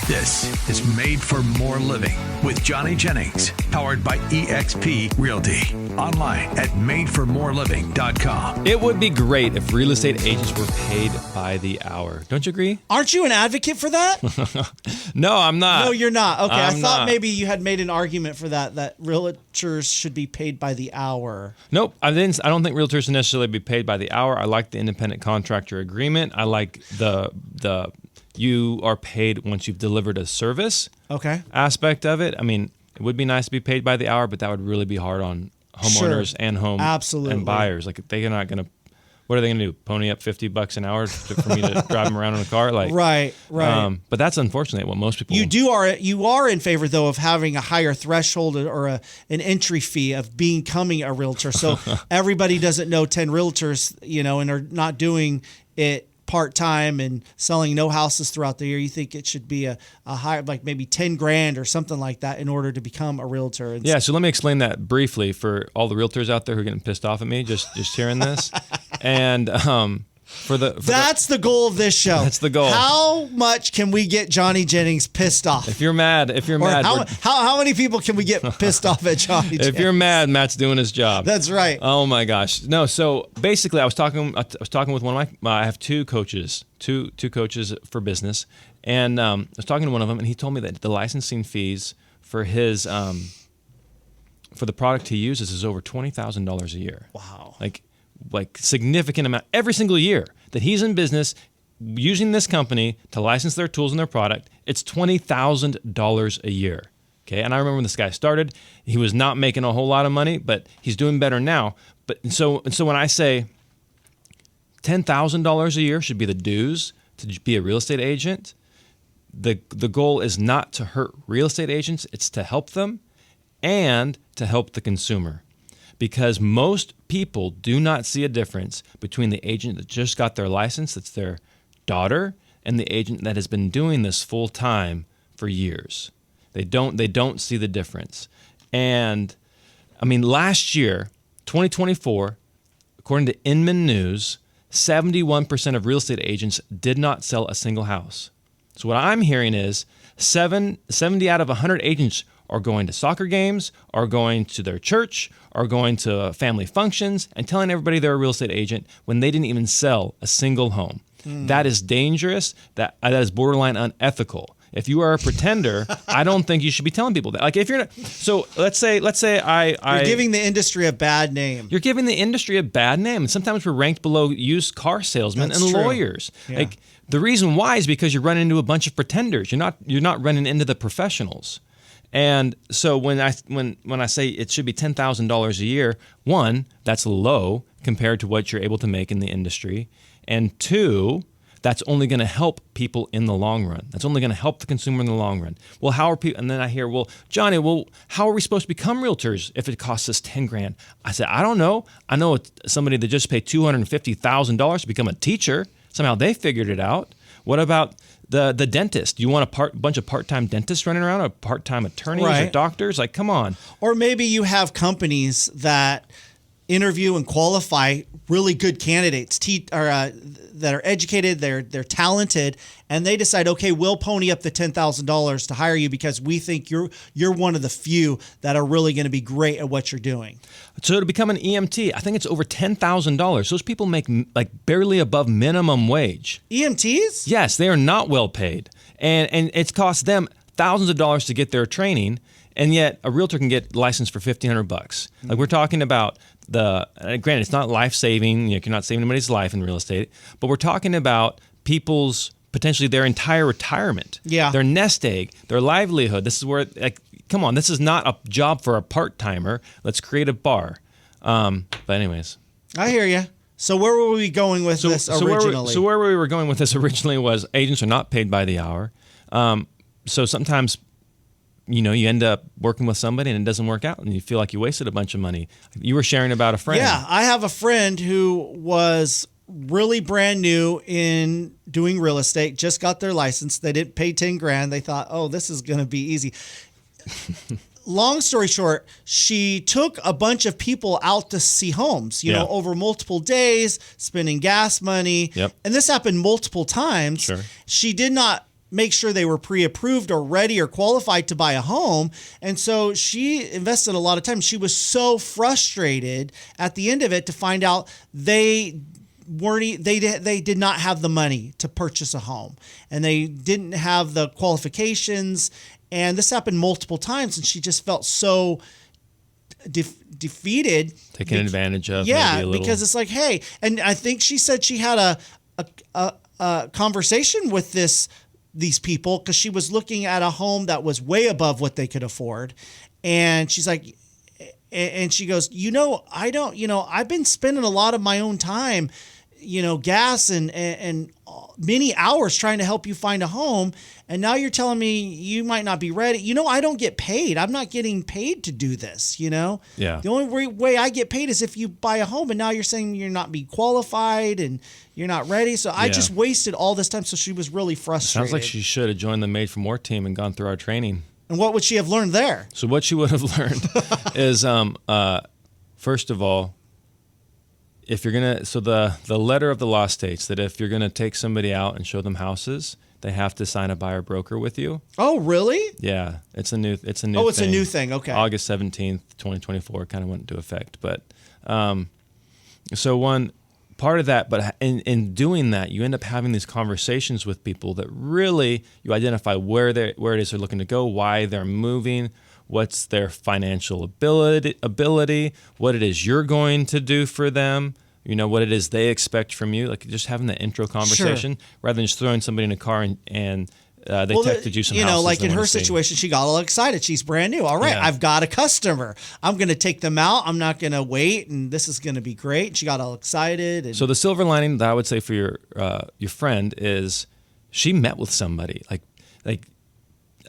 This is Made for More Living with Johnny Jennings, powered by eXp Realty. Online at madeformoreliving.com. It would be great if real estate agents were paid by the hour. Don't you agree? Aren't you an advocate for that? No, I'm not. No, you're not. Okay, I thought not. maybe you had made an argument for that realtors should be paid by the hour. Nope, I don't think realtors should necessarily be paid by the hour. I like the independent contractor agreement. I like the you are paid once you've delivered a service aspect of it. I mean, it would be nice to be paid by the hour, but that would really be hard on homeowners and home and buyers. Like, they're not going to, what are they going to do? Pony up $50 an hour for me to drive them around in a car? Like, right. But that's unfortunately what most people. You are in favor though of having a higher threshold or an entry fee of becoming a realtor. So everybody doesn't know 10 realtors, and are not doing it part-time and selling no houses throughout the year. You think it should be a higher, like maybe 10 grand or something like that in order to become a realtor. Yeah. So let me explain that briefly for all the realtors out there who are getting pissed off at me just hearing this. And that's the goal of this show. That's the goal. How much can we get Johnny Jennings pissed off? If you're mad, how many people can we get pissed off at Johnny Jennings? If you're mad, Matt's doing his job. That's right. Oh my gosh. No. So basically, I was talking with one of I have two coaches for business, and I was talking to one of them, and he told me that the licensing fees for his for the product he uses is over $20,000 a year. Wow. Like significant amount every single year that he's in business using this company to license their tools and their product. It's $20,000 a year. Okay. And I remember when this guy started, he was not making a whole lot of money, but he's doing better now. But so when I say $10,000 a year should be the dues to be a real estate agent, the goal is not to hurt real estate agents. It's to help them and to help the consumer. Because most people do not see a difference between the agent that just got their license, that's their daughter, and the agent that has been doing this full time for years. They don't see the difference. And I mean, last year, 2024, according to Inman News, 71% of real estate agents did not sell a single house. So what I'm hearing is 70 out of 100 agents are going to soccer games, are going to their church, are going to family functions, and telling everybody they're a real estate agent when they didn't even sell a single home. That is dangerous. That is borderline unethical. If you are a pretender, I don't think you should be telling people that. Like, if you're not, so let's say you're giving the industry a bad name. You're giving the industry a bad name, and sometimes we're ranked below used car salesmen and lawyers. Yeah. Like, the reason why is because you're running into a bunch of pretenders. You're not running into the professionals. And so when I say it should be $10,000 a year, one, that's low compared to what you're able to make in the industry, and two, that's only going to help people in the long run. That's only going to help the consumer in the long run. Well, how are people? And then I hear, well, Johnny, how are we supposed to become realtors if it costs us $10,000? I said, I don't know. I know somebody that just paid $250,000 to become a teacher. Somehow they figured it out. What about the dentist? Do you want a bunch of part-time dentists running around, or part-time attorneys or doctors? Like, come on. Or maybe you have companies that interview and qualify really good candidates that are educated, they're talented, and they decide, okay, we'll pony up the $10,000 to hire you because we think you're one of the few that are really going to be great at what you're doing. So to become an EMT, I think it's over $10,000. Those people make like barely above minimum wage. EMTs? Yes, they are not well paid, and it costs them thousands of dollars to get their training, and yet a realtor can get licensed for $1,500. Like, we're talking about granted, it's not life-saving. You're not saving anybody's life in real estate, but we're talking about people's potentially their entire retirement, their nest egg, their livelihood. This is where, like, come on, this is not a job for a part-timer. Let's create a bar. But anyways, I hear you. So where were we going with this originally? Where we were going with this originally was agents are not paid by the hour. So sometimes, you end up working with somebody and it doesn't work out and you feel like you wasted a bunch of money. You were sharing about a friend. Yeah, I have a friend who was really brand new in doing real estate, just got their license. They didn't pay $10,000. They thought, oh, this is going to be easy. Long story short, she took a bunch of people out to see homes, you know, over multiple days, spending gas money. Yep. And this happened multiple times. Sure. She did not make sure they were pre-approved or ready or qualified to buy a home. And so she invested a lot of time. She was so frustrated at the end of it to find out they did not have the money to purchase a home, and they didn't have the qualifications. And this happened multiple times, and she just felt so defeated, taken advantage of. Yeah, maybe a little. because it's like, hey, and I think she said she had a conversation with these people, because she was looking at a home that was way above what they could afford, and she's like, and she goes, I've been spending a lot of my own time, gas and many hours trying to help you find a home. And now you're telling me you might not be ready. I don't get paid. I'm not getting paid to do this, Yeah. The only way I get paid is if you buy a home. And now you're saying you're not be qualified and you're not ready. So I just wasted all this time. So she was really frustrated. Sounds like she should have joined the Made for More team and gone through our training. And what would she have learned there? So what she would have learned is, first of all, if you're going to, so the letter of the law states that if you're going to take somebody out and show them houses, they have to sign a buyer broker with you. Oh, really? Yeah, it's a new Oh, it's thing. a new thing. Okay. August 17th, 2024 kind of went into effect. But so one part of that, but in doing that, you end up having these conversations with people that really you identify where it is they're looking to go, why they're moving, what's their financial ability, what it is you're going to do for them, what it is they expect from you. Like just having that intro conversation rather than just throwing somebody in a car and they texted you some houses. Like in her situation, she got all excited. She's brand new. All right, I've got a customer. I'm going to take them out. I'm not going to wait, and this is going to be great. She got all excited. And so the silver lining that I would say for your friend is she met with somebody. Like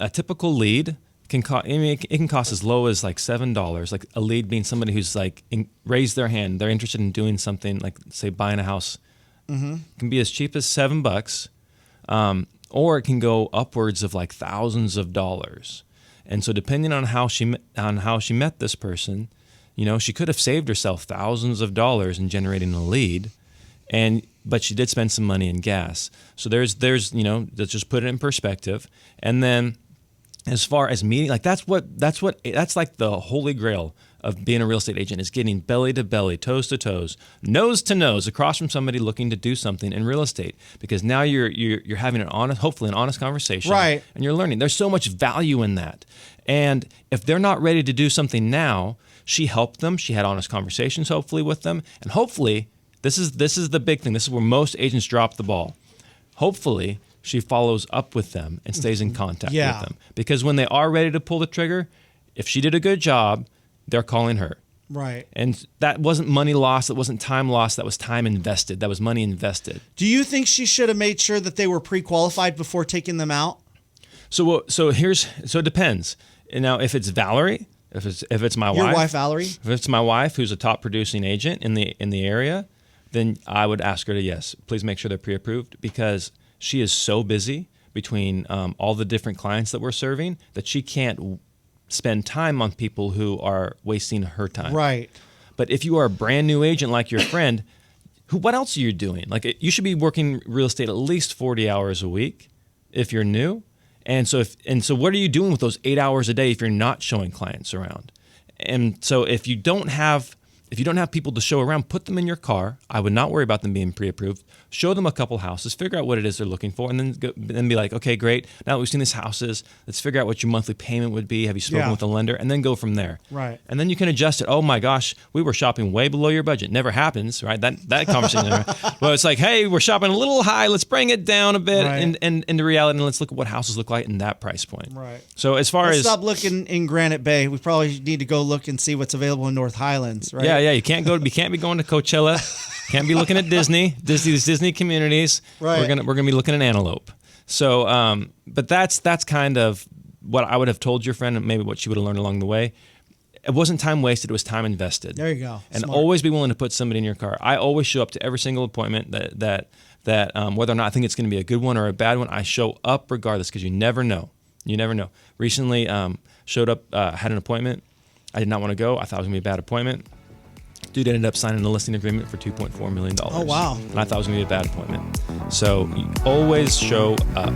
a typical lead can cost. It can cost as low as like $7. Like a lead being somebody who's like raised their hand. They're interested in doing something like say buying a house. Mm-hmm. It can be as cheap as $7. Or it can go upwards of like thousands of dollars. And so depending on how she met this person, she could have saved herself thousands of dollars in generating a lead, but she did spend some money in gas. So there's let's just put it in perspective. And then as far as meeting, like that's like the holy grail of being a real estate agent, is getting belly to belly, toes to toes, nose to nose across from somebody looking to do something in real estate, because now you're having hopefully an honest conversation, right? And you're learning. There's so much value in that. And if they're not ready to do something now, she helped them. She had honest conversations, hopefully, with them, and hopefully this is the big thing. This is where most agents drop the ball. Hopefully she follows up with them and stays in contact with them, because when they are ready to pull the trigger, if she did a good job, they're calling her. Right. And that wasn't money lost. It wasn't time lost. That was time invested. That was money invested. Do you think she should have made sure that they were pre-qualified before taking them out? So it depends. And now, if it's Valerie, if it's my wife, your wife Valerie, if it's my wife who's a top producing agent in the area, then I would ask her to please make sure they're pre-approved, because she is so busy between all the different clients that we're serving that she can't spend time on people who are wasting her time. Right. But if you are a brand new agent like your friend, what else are you doing? Like, you should be working real estate at least 40 hours a week if you're new. And so what are you doing with those 8 hours a day if you're not showing clients around? And so if you don't have people to show around, put them in your car. I would not worry about them being pre-approved. Show them a couple houses, figure out what it is they're looking for, and then be like, okay, great. Now that we've seen these houses, let's figure out what your monthly payment would be. Have you spoken with a lender? And then go from there. Right. And then you can adjust it. Oh my gosh, we were shopping way below your budget. Never happens, right? That conversation. Well, it's like, hey, we're shopping a little high. Let's bring it down a bit and into reality, and let's look at what houses look like in that price point. Right. So let's stop looking in Granite Bay. We probably need to go look and see what's available in North Highlands, right? Yeah. You can't be going to Coachella. Can't be looking at Disney communities. Right. We're gonna be looking at Antelope. So, but that's kind of what I would have told your friend, and maybe what she would have learned along the way. It wasn't time wasted; it was time invested. There you go. And Smart. always be willing to put somebody in your car. I always show up to every single appointment that whether or not I think it's going to be a good one or a bad one, I show up regardless, because you never know. You never know. Recently, showed up, had an appointment. I did not want to go. I thought it was going to be a bad appointment. Dude ended up signing a listing agreement for $2.4 million. Oh, wow. And I thought it was going to be a bad appointment. So you always show up.